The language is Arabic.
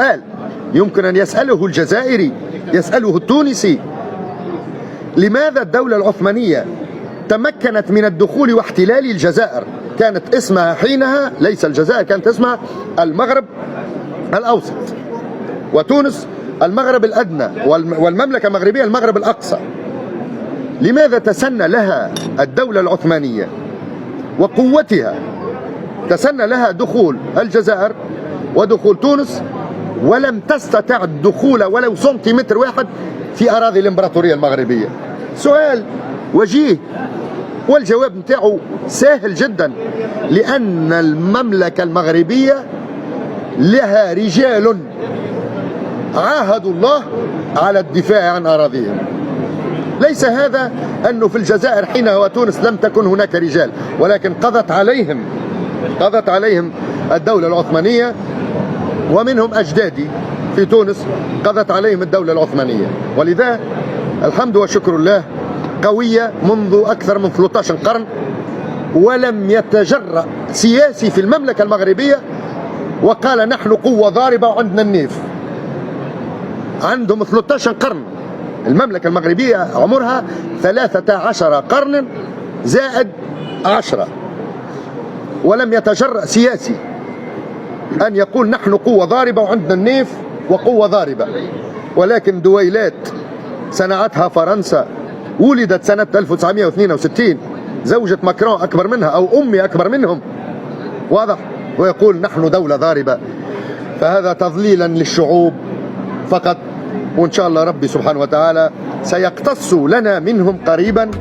سؤال يمكن أن يسأله الجزائري، يسأله التونسي: لماذا الدولة العثمانية تمكنت من الدخول واحتلال الجزائر؟ كانت اسمها حينها ليس الجزائر، كانت اسمها المغرب الأوسط، وتونس المغرب الأدنى، والمملكة المغربية المغرب الأقصى. لماذا تسنى لها الدولة العثمانية وقوتها، تسنى لها دخول الجزائر ودخول تونس، ولم تستطع الدخول ولو سنتيمتر واحد في أراضي الإمبراطورية المغربية؟ سؤال وجيه، والجواب نتاعو سهل جدا: لأن المملكة المغربية لها رجال عاهدوا الله على الدفاع عن أراضيهم. ليس هذا أنه في الجزائر حينها وتونس لم تكن هناك رجال، ولكن قضت عليهم الدولة العثمانية، ومنهم أجدادي في تونس قضت عليهم الدولة العثمانية. ولذا الحمد والشكر لله قوية منذ أكثر من 13 قرن، ولم يتجرأ سياسي في المملكة المغربية وقال نحن قوة ضاربة وعندنا النيف. عندهم 13 قرن، المملكة المغربية عمرها 13 قرن زائد 10، ولم يتجرأ سياسي أن يقول نحن قوة ضاربة وعندنا النيف وقوة ضاربة. ولكن دويلات صنعتها فرنسا، ولدت سنة 1962، زوجة ماكرون أكبر منها أو أمي أكبر منهم، واضح، ويقول نحن دولة ضاربة. فهذا تضليلا للشعوب فقط، وإن شاء الله ربي سبحانه وتعالى سيقتص لنا منهم قريبا.